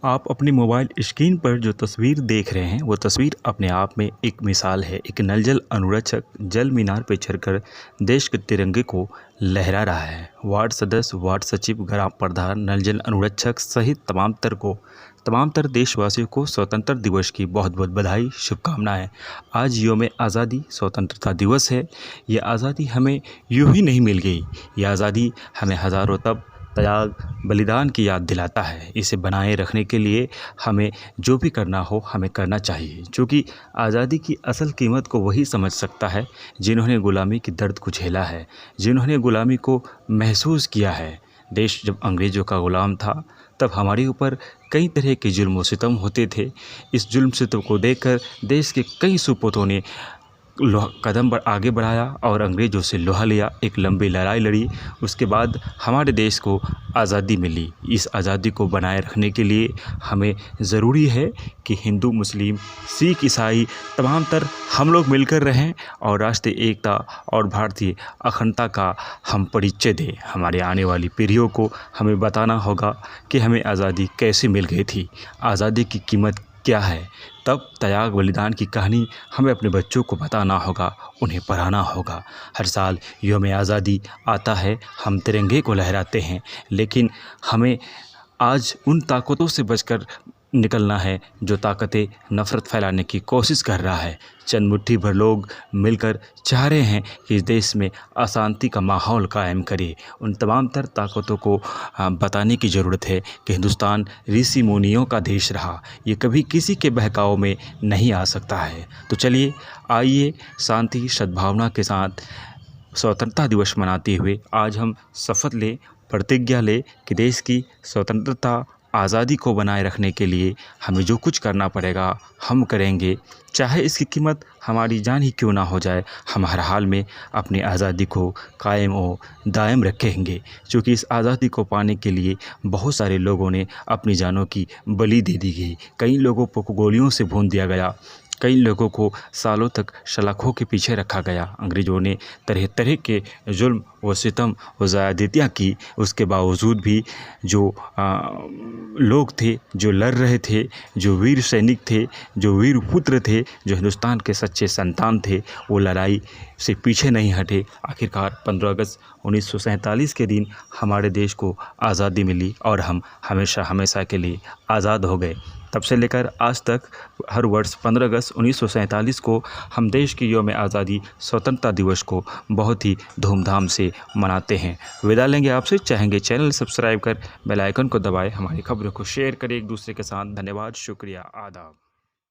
आप अपनी mobile screen पर जो तस्वीर देख रहे हैं वो तस्वीर अपने आप में एक मिसाल है। एक नल अनुरक्षक जल मीनार पर चढ़कर देश के तिरंगे को लहरा रहा है। वार्ड सदस्य, वार्ड सचिव, ग्राम प्रधान, नल जल अनुरक्षक सहित तमाम तर देशवासियों को स्वतंत्रता दिवस की बहुत बहुत बधाई, शुभकामनाएं। आज यौम आज़ादी स्वतंत्रता दिवस है। ये आज़ादी हमें यूं ही नहीं मिल गई। ये आज़ादी हमें हज़ारों तब त्याग, बलिदान की याद दिलाता है। इसे बनाए रखने के लिए हमें जो भी करना हो हमें करना चाहिए, क्योंकि आज़ादी की असल कीमत को वही समझ सकता है जिन्होंने ग़ुलामी की दर्द को झेला है, जिन्होंने ग़ुलामी को महसूस किया है। देश जब अंग्रेज़ों का ग़ुलाम था तब हमारे ऊपर कई तरह के जुल्म व सितम होते थे। इस जुल्म सितम को देखकर देश के कई सुपूतों ने कदम आगे बढ़ाया और अंग्रेज़ों से लोहा लिया, एक लंबी लड़ाई लड़ी। उसके बाद हमारे देश को आज़ादी मिली। इस आज़ादी को बनाए रखने के लिए हमें ज़रूरी है कि हिंदू, मुस्लिम, सिख, ईसाई तमाम तर हम लोग मिलकर रहें और राष्ट्रीय एकता और भारतीय अखंडता का हम परिचय दें। हमारे आने वाली पीढ़ियों को हमें बताना होगा कि हमें आज़ादी कैसे मिल गई थी, आज़ादी की कीमत क्या है। तब त्याग, बलिदान की कहानी हमें अपने बच्चों को बताना होगा, उन्हें पढ़ाना होगा। हर साल यौम आज़ादी आता है, हम तिरंगे को लहराते हैं, लेकिन हमें आज उन ताकतों से बचकर निकलना है जो ताकतें नफ़रत फैलाने की कोशिश कर रहा है। चंद मुट्ठी भर लोग मिलकर चाह रहे हैं कि इस देश में अशांति का माहौल कायम करे। उन तमाम तर ताकतों को बताने की ज़रूरत है कि हिंदुस्तान ऋषि मुनियों का देश रहा, ये कभी किसी के बहकावे में नहीं आ सकता है। तो चलिए, आइए शांति सद्भावना के साथ स्वतंत्रता दिवस मनाते हुए आज हम शपथ लें, प्रतिज्ञा लें कि देश की स्वतंत्रता, आज़ादी को बनाए रखने के लिए हमें जो कुछ करना पड़ेगा हम करेंगे, चाहे इसकी कीमत हमारी जान ही क्यों ना हो जाए। हम हर हाल में अपनी आज़ादी को कायम और दायम रखेंगे, क्योंकि इस आज़ादी को पाने के लिए बहुत सारे लोगों ने अपनी जानों की बलि दे दी गई। कई लोगों को गोलियों से भून दिया गया, कई लोगों को सालों तक सलाखों के पीछे रखा गया। अंग्रेज़ों ने तरह तरह के जुल्म व सितम व ज़्यादतियाँ की। उसके बावजूद भी जो लोग थे, जो लड़ रहे थे, जो वीर सैनिक थे, जो वीर पुत्र थे, जो हिंदुस्तान के सच्चे संतान थे, वो लड़ाई से पीछे नहीं हटे। आखिरकार 15 अगस्त 1947 के दिन हमारे देश को आज़ादी मिली और हम हमेशा हमेशा के लिए आज़ाद हो गए। तब से लेकर आज तक हर वर्ष 15 अगस्त 1947 को हम देश की यौम आज़ादी स्वतंत्रता दिवस को बहुत ही धूमधाम से मनाते हैं। विदा लेंगे आपसे, चाहेंगे चैनल सब्सक्राइब कर बेल आइकन को दबाएं, हमारी खबरों को शेयर करें एक दूसरे के साथ। धन्यवाद, शुक्रिया, आदाब।